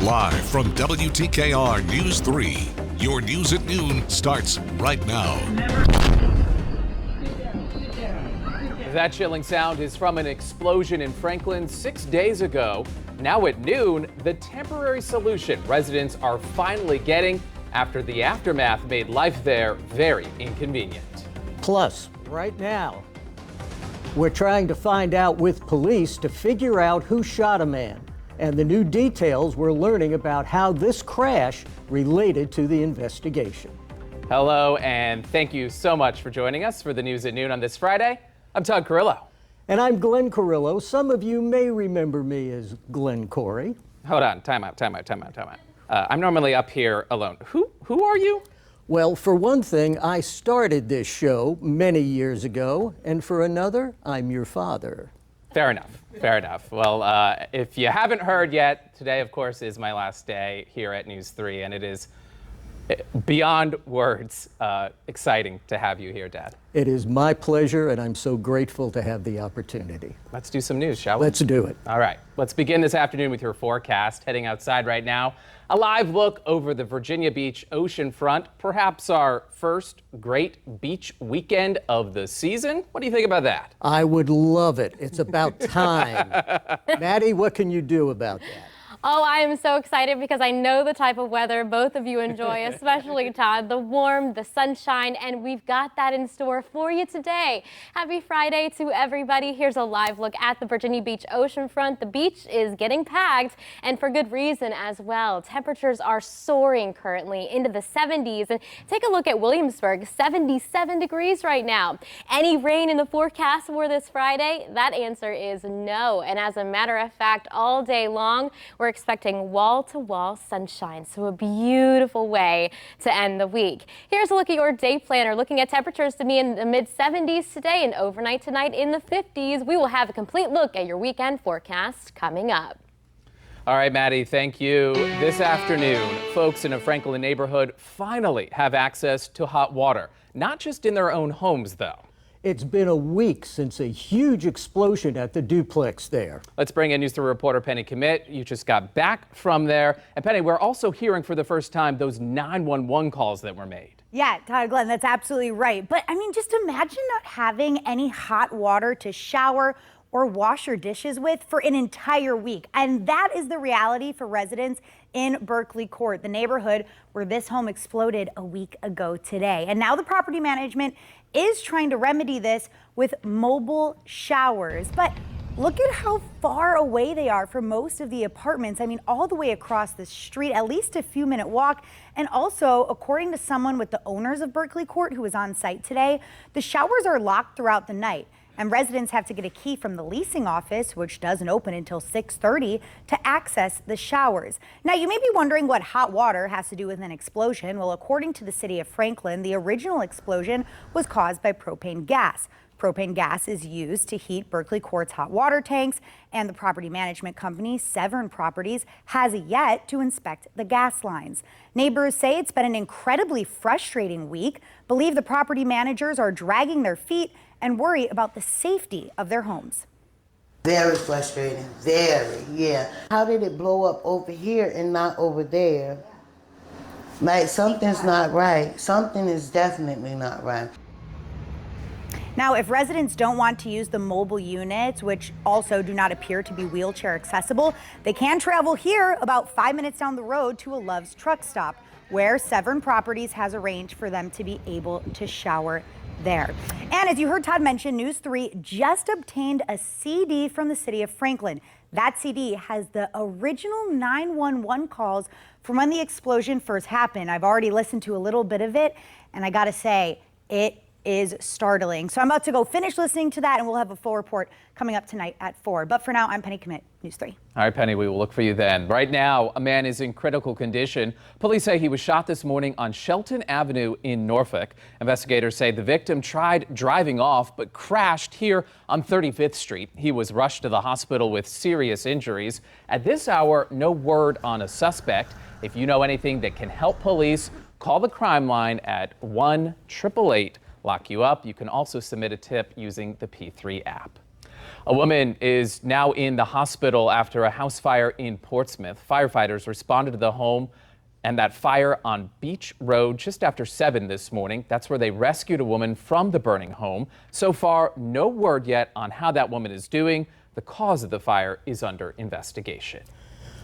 Live from WTKR News 3, your news at noon starts right now. That chilling sound is from an explosion in Franklin 6 days ago. Now at noon, the temporary solution residents are finally getting after the aftermath made life there very inconvenient. Plus, right now, we're trying to find out with police to figure out who shot a man. And the new details we're learning about how this crash related to the investigation. Hello, and thank you so much for joining us for the news at noon on this Friday. I'm Todd Corillo. And I'm Glenn Corillo. Some of you may remember me as Glenn Corey. Hold on, time out. I'm normally up here alone. Who are you? Well, for one thing, I started this show many years ago, and for another, I'm your father. Fair enough. Well, if you haven't heard yet, today, of course, is my last day here at News 3, and it is beyond words exciting to have you here, Dad. It is my pleasure, and I'm so grateful to have the opportunity. Let's do some news, shall we? Let's do it. All right. Let's begin this afternoon with your forecast. Heading outside right now, a live look over the Virginia Beach ocean front, perhaps our first great beach weekend of the season. What do you think about that? I would love it. It's about time. Maddie, what can you do about that? Oh, I am so excited because I know the type of weather both of you enjoy, especially Todd, the warm, the sunshine, and we've got that in store for you today. Happy Friday to everybody. Here's a live look at the Virginia Beach oceanfront. The beach is getting packed, and for good reason as well. Temperatures are soaring currently into the 70s, and take a look at Williamsburg, 77 degrees right now. Any rain in the forecast for this Friday? That answer is no, and as a matter of fact, all day long, we're expecting wall-to-wall sunshine, so a beautiful way to end the week. Here's a look at your day planner, looking at temperatures to be in the mid-70s today and overnight tonight in the 50s. We will have a complete look at your weekend forecast coming up. All right, Maddie, thank you. This afternoon, folks in a Franklin neighborhood finally have access to hot water, not just in their own homes, though. It's been a week since a huge explosion at the duplex there. Let's bring in News 3 reporter Penny Commit. You just got back from there. And Penny, we're also hearing for the first time those 911 calls that were made. Yeah, Todd, Glenn, that's absolutely right. But I mean, just imagine not having any hot water to shower or wash your dishes with for an entire week. And that is the reality for residents in Berkeley Court, the neighborhood where this home exploded a week ago today. And now the property management is trying to remedy this with mobile showers. But look at how far away they are from most of the apartments. I mean, all the way across the street, at least a few-minute walk. And also, according to someone with the owners of Berkeley Court who was on site today, the showers are locked throughout the night. And residents have to get a key from the leasing office, which doesn't open until 6:30, to access the showers. Now, you may be wondering what hot water has to do with an explosion. Well, according to the city of Franklin, the original explosion was caused by propane gas. Propane gas is used to heat Berkeley Court's hot water tanks, and the property management company, Severn Properties, has yet to inspect the gas lines. Neighbors say it's been an incredibly frustrating week, believe the property managers are dragging their feet, and worry about the safety of their homes. Very frustrating, very, yeah. How did it blow up over here and not over there? Like, something's not right. Something is definitely not right. Now, if residents don't want to use the mobile units, which also do not appear to be wheelchair accessible, they can travel here about 5 minutes down the road to a Love's truck stop, where Severn Properties has arranged for them to be able to shower there. And as you heard Todd mention, News 3 just obtained a CD from the city of Franklin. That CD has the original 911 calls from when the explosion first happened. I've already listened to a little bit of it, and I gotta say, it is startling. So I'm about to go finish listening to that, and we'll have a full report coming up tonight at 4. But for now, I'm Penny Commit, News 3. All right, Penny, we will look for you then. Right now, a man is in critical condition. Police say he was shot this morning on Shelton Avenue in Norfolk. Investigators say the victim tried driving off but crashed here on 35th Street. He was rushed to the hospital with serious injuries. At this hour, no word on a suspect. If you know anything that can help police, call the crime line at 1-888 Lock You Up. You can also submit a tip using the P3 app. A woman is now in the hospital after a house fire in Portsmouth. Firefighters responded to the home and that fire on Beach Road just after 7 this morning. That's where they rescued a woman from the burning home. So far, no word yet on how that woman is doing. The cause of the fire is under investigation.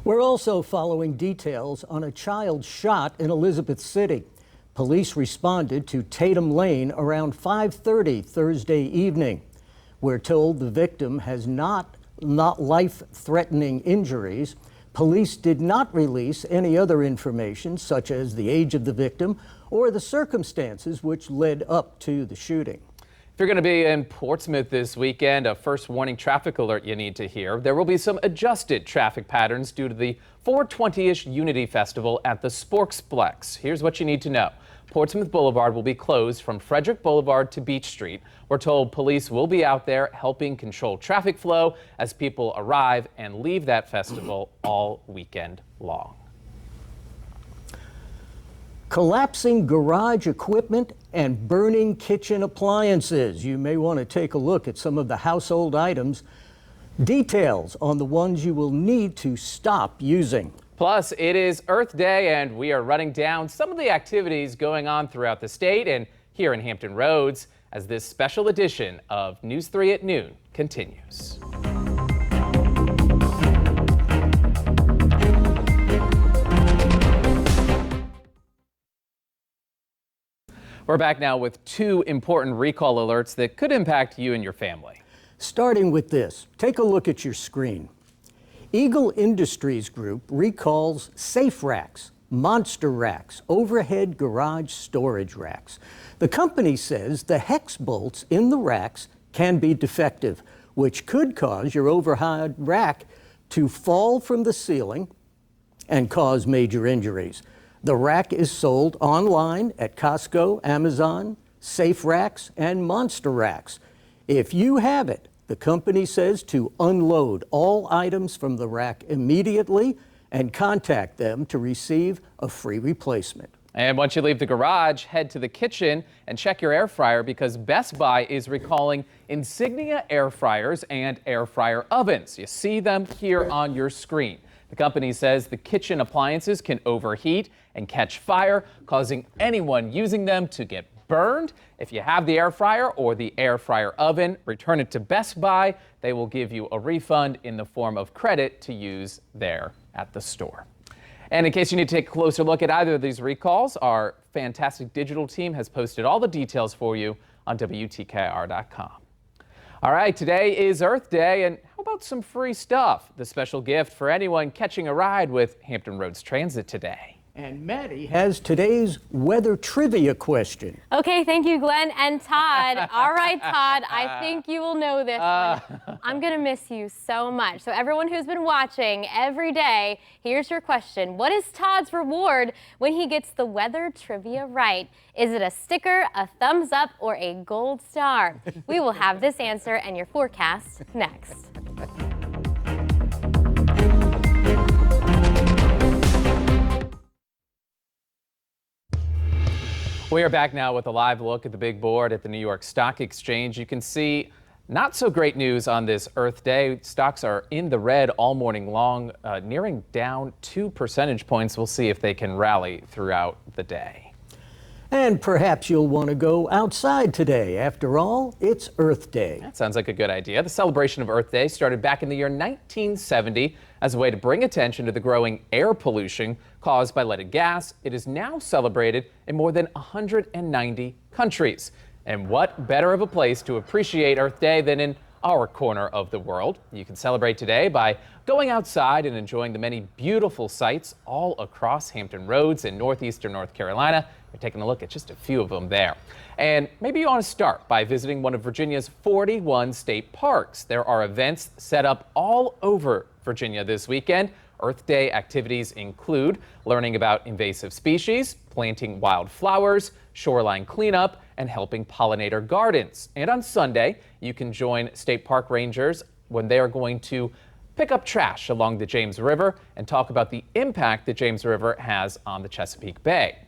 We're also following details on a child shot in Elizabeth City. Police responded to Tatum Lane around 5:30 Thursday evening. We're told the victim has not life-threatening injuries. Police did not release any other information, such as the age of the victim or the circumstances which led up to the shooting. If you're going to be in Portsmouth this weekend, a first warning traffic alert you need to hear. There will be some adjusted traffic patterns due to the 420-ish Unity Festival at the Sporksplex. Here's what you need to know. Portsmouth Boulevard will be closed from Frederick Boulevard to Beach Street. We're told police will be out there helping control traffic flow as people arrive and leave that festival all weekend long. Collapsing garage equipment and burning kitchen appliances. You may want to take a look at some of the household items. Details on the ones you will need to stop using. Plus, it is Earth Day, and we are running down some of the activities going on throughout the state and here in Hampton Roads as this special edition of News 3 at noon continues. We're back now with 2 important recall alerts that could impact you and your family. Starting with this, take a look at your screen. Eagle Industries Group recalls safe racks, monster racks, overhead garage storage racks. The company says the hex bolts in the racks can be defective, which could cause your overhead rack to fall from the ceiling and cause major injuries. The rack is sold online at Costco, Amazon, Safe Racks, and Monster Racks. If you have it, the company says to unload all items from the rack immediately and contact them to receive a free replacement. And once you leave the garage, head to the kitchen and check your air fryer because Best Buy is recalling Insignia air fryers and air fryer ovens. You see them here on your screen. The company says the kitchen appliances can overheat and catch fire, causing anyone using them to get burned. If you have the air fryer or the air fryer oven, return it to Best Buy. They will give you a refund in the form of credit to use there at the store. And in case you need to take a closer look at either of these recalls, our fantastic digital team has posted all the details for you on WTKR.com. All right, today is Earth Day, and how about some free stuff? The special gift for anyone catching a ride with Hampton Roads Transit today. And Maddie has today's weather trivia question. Okay, thank you, Glenn and Todd. All right, Todd, I think you will know this one. I'm going to miss you so much. So everyone who's been watching every day, here's your question. What is Todd's reward when he gets the weather trivia right? Is it a sticker, a thumbs up, or a gold star? We will have this answer and your forecast next. We are back now with a live look at the big board at the New York Stock Exchange. You can see not so great news on this Earth Day. Stocks are in the red all morning long, nearing down 2 percentage points. We'll see if they can rally throughout the day. And perhaps you'll want to go outside today. After all, it's Earth Day. That sounds like a good idea. The celebration of Earth Day started back in the year 1970 as a way to bring attention to the growing air pollution caused by leaded gas. It is now celebrated in more than 190 countries. And what better of a place to appreciate Earth Day than in our corner of the world? You can celebrate today by going outside and enjoying the many beautiful sights all across Hampton Roads in northeastern North Carolina. We're taking a look at just a few of them there. And maybe you want to start by visiting one of Virginia's 41 state parks. There are events set up all over Virginia this weekend. Earth Day activities include learning about invasive species, planting wildflowers, shoreline cleanup, and helping pollinator gardens. And on Sunday, you can join state park rangers when they are going to pick up trash along the James River and talk about the impact the James River has on the Chesapeake Bay.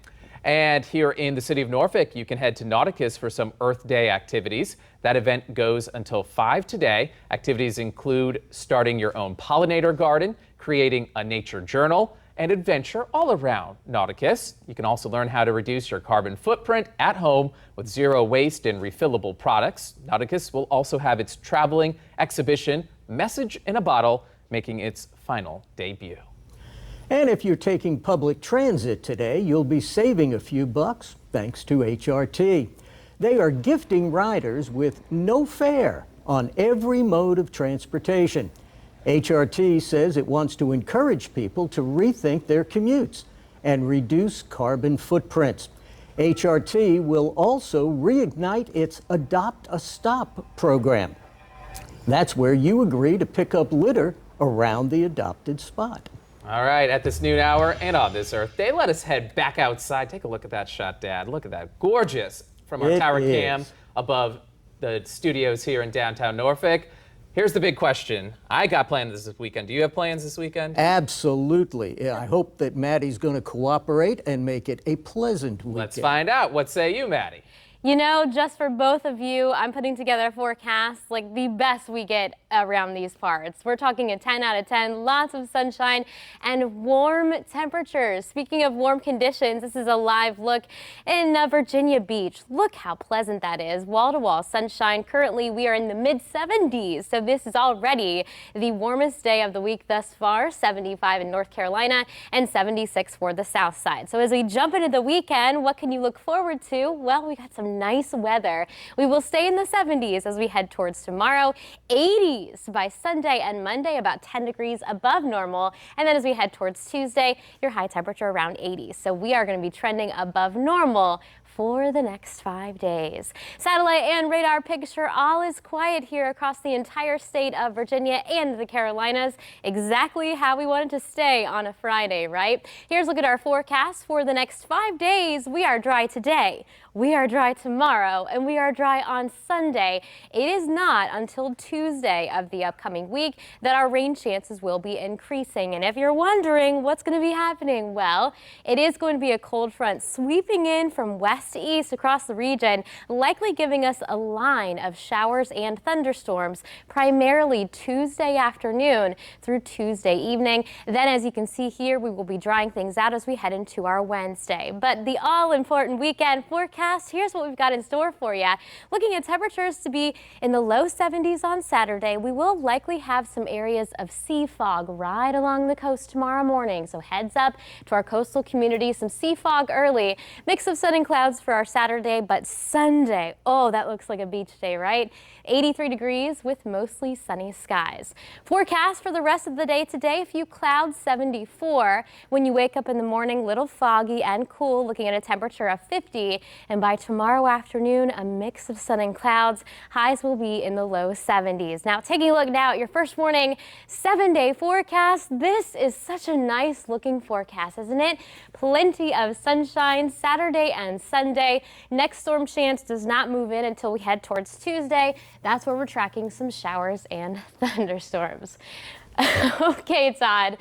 And here in the city of Norfolk, you can head to Nauticus for some Earth Day activities. That event goes until 5 today. Activities include starting your own pollinator garden, creating a nature journal, and adventure all around Nauticus. You can also learn how to reduce your carbon footprint at home with zero waste and refillable products. Nauticus will also have its traveling exhibition, Message in a Bottle, making its final debut. And if you're taking public transit today, you'll be saving a few bucks thanks to HRT. They are gifting riders with no fare on every mode of transportation. HRT says it wants to encourage people to rethink their commutes and reduce carbon footprints. HRT will also reignite its Adopt a Stop program. That's where you agree to pick up litter around the adopted spot. All right, at this noon hour and on this Earth Day, let us head back outside. Take a look at that shot, Dad. Look at that. Gorgeous from our tower cam above the studios here in downtown Norfolk. Here's the big question. I got plans this weekend. Do you have plans this weekend? Absolutely. I hope that Maddie's going to cooperate and make it a pleasant weekend. Let's find out. What say you, Maddie? You know, just for both of you, I'm putting together a forecast like the best we get around these parts. We're talking a 10 out of 10, lots of sunshine and warm temperatures. Speaking of warm conditions, this is a live look in Virginia Beach. Look how pleasant that is. Wall-to-wall sunshine. Currently, we are in the mid-70s, so this is already the warmest day of the week thus far. 75 in North Carolina and 76 for the south side. So as we jump into the weekend, what can you look forward to? Well, we got some nice weather. We will stay in the 70s as we head towards tomorrow. 80s by Sunday and Monday, about 10 degrees above normal. And then as we head towards Tuesday, your high temperature around 80. So we are going to be trending above normal for the next 5 days. Satellite and radar picture, all is quiet here across the entire state of Virginia and the Carolinas. Exactly how we wanted to stay on a Friday, right? Here's a look at our forecast for the next 5 days. We are dry today, we are dry tomorrow, and we are dry on Sunday. It is not until Tuesday of the upcoming week that our rain chances will be increasing. And if you're wondering what's going to be happening, well, it is going to be a cold front sweeping in from west to east across the region, likely giving us a line of showers and thunderstorms, primarily Tuesday afternoon through Tuesday evening. Then, as you can see here, we will be drying things out as we head into our Wednesday. But the all-important weekend forecast, here's what we've got in store for you. Looking at temperatures to be in the low 70s on Saturday, we will likely have some areas of sea fog right along the coast tomorrow morning. So heads up to our coastal community, some sea fog early, mix of sun and clouds for our Saturday, but Sunday, oh, that looks like a beach day, right? 83 degrees with mostly sunny skies. Forecast for the rest of the day today, a few clouds, 74. When you wake up in the morning, little foggy and cool, looking at a temperature of 50. And by tomorrow afternoon, a mix of sun and clouds. Highs will be in the low 70s. Now, taking a look now at your first morning 7-day forecast. This is such a nice looking forecast, isn't it? Plenty of sunshine Saturday and Sunday. Next storm chance does not move in until we head towards Tuesday. That's where we're tracking some showers and thunderstorms. Okay, Todd.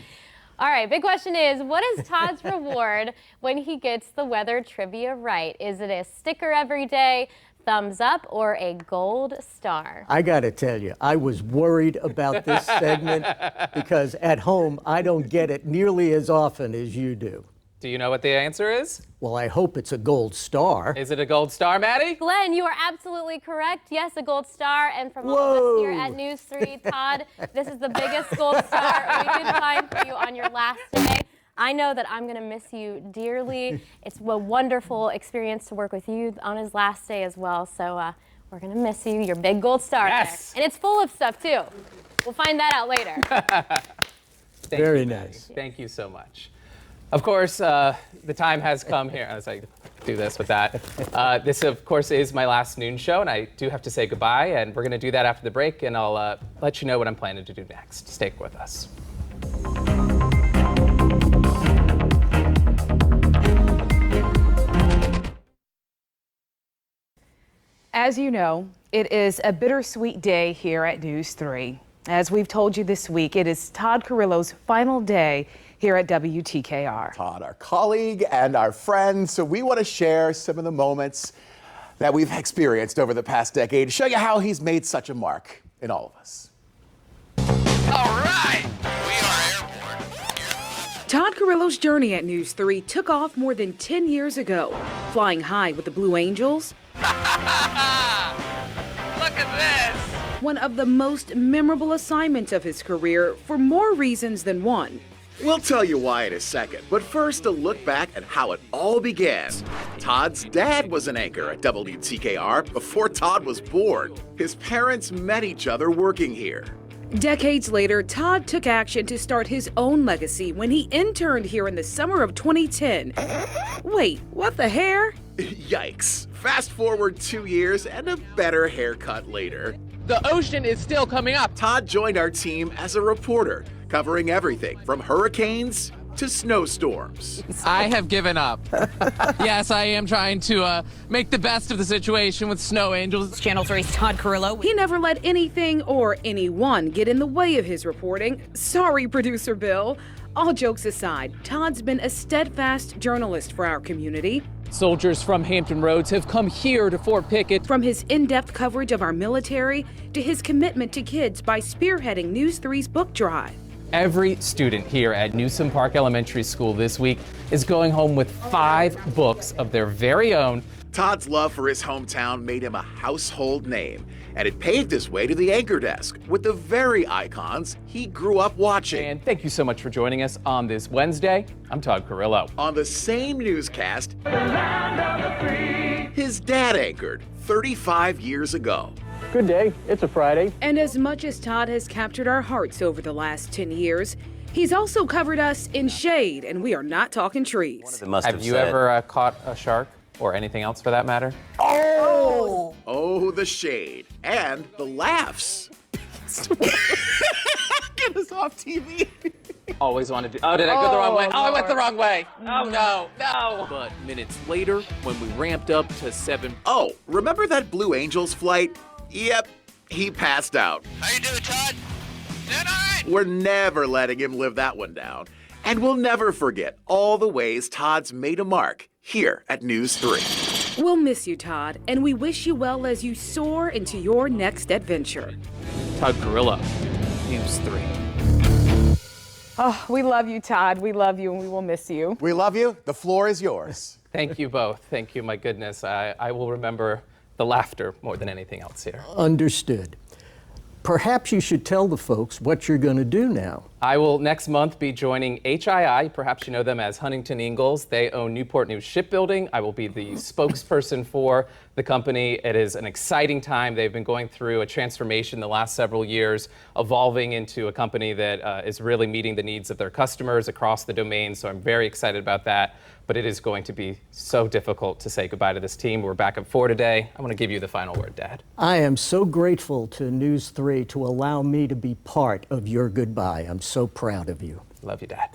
All right, big question is, what is Todd's reward when he gets the weather trivia right? Is it a sticker every day, thumbs up, or a gold star? I got to tell you, I was worried about this segment because at home, I don't get it nearly as often as you do. Do you know what the answer is? Well, I hope it's a gold star. Is it a gold star, Maddie? Glenn, you are absolutely correct. Yes, a gold star. And from all of us here at News 3, Todd, this is the biggest gold star we could find for you on your last day. I know that I'm going to miss you dearly. It's a wonderful experience to work with you on his last day as well. So we're going to miss you, your big gold star there. And it's full of stuff, too. We'll find that out later. Very nice. Thank you so much. Of course, the time has come here, as I do this with that. This, of course, is my last noon show, and I do have to say goodbye, and we're going to do that after the break, and I'll let you know what I'm planning to do next. Stay with us. As you know, it is a bittersweet day here at News 3. As we've told you this week, it is Todd Carrillo's final day here at WTKR. Todd, our colleague and our friend, so we want to share some of the moments that we've experienced over the past decade to show you how he's made such a mark in all of us. All right, we are airborne. Todd Carrillo's journey at News 3 took off more than 10 years ago, flying high with the Blue Angels. Look at this. One of the most memorable assignments of his career for more reasons than one. We'll tell you why in a second, but first a look back at how it all began. Todd's dad was an anchor at WTKR before Todd was born. His parents met each other working here. Decades later, Todd took action to start his own legacy when he interned here in the summer of 2010. Wait, what the hair? Yikes. Fast forward 2 years and a better haircut later. The ocean is still coming up. Todd joined our team as a reporter, covering everything from hurricanes to snowstorms. I have given up. Yes, I am trying to make the best of the situation with snow angels. Channel 3's Todd Corillo. He never let anything or anyone get in the way of his reporting. Sorry, producer Bill. All jokes aside, Todd's been a steadfast journalist for our community. Soldiers from Hampton Roads have come here to Fort Pickett. From his in-depth coverage of our military to his commitment to kids by spearheading News 3's book drive. Every student here at Newsom Park Elementary School this week is going home with 5 books of their very own. Todd's love for his hometown made him a household name, and it paved his way to the anchor desk with the very icons he grew up watching. And thank you so much for joining us on this Wednesday. I'm Todd Carrillo. On the same newscast, his dad anchored 35 years ago. Good day. It's a Friday. And as much as Todd has captured our hearts over the last 10 years, he's also covered us in shade, and we are not talking trees. Have you ever caught a shark or anything else for that matter? Oh, the shade and the laughs. Get us off TV. Always wanted to. Oh, did I go the wrong way? Oh, I went the wrong way. Oh, no. But minutes later, when we ramped up to 7. Oh, remember that Blue Angels flight? Yep, he passed out. How you doing, Todd? Doing all right. We're never letting him live that one down. And we'll never forget all the ways Todd's made a mark here at News 3. We'll miss you, Todd, and we wish you well as you soar into your next adventure. Todd Corillo, News 3. Oh, we love you, Todd. We love you, and we will miss you. We love you. The floor is yours. Thank you both. Thank you, my goodness. I will remember the laughter more than anything else here. Understood. Perhaps you should tell the folks what you're going to do now. I will next month be joining HII. Perhaps you know them as Huntington Ingalls. They own Newport News Shipbuilding. I will be the spokesperson for the company. It is an exciting time. They've been going through a transformation the last several years, evolving into a company that is really meeting the needs of their customers across the domain. So I'm very excited about that. But it is going to be so difficult to say goodbye to this team. We're back at 4 today. I want to give you the final word, Dad. I am so grateful to News 3 to allow me to be part of your goodbye. I'm so proud of you. Love you, Dad.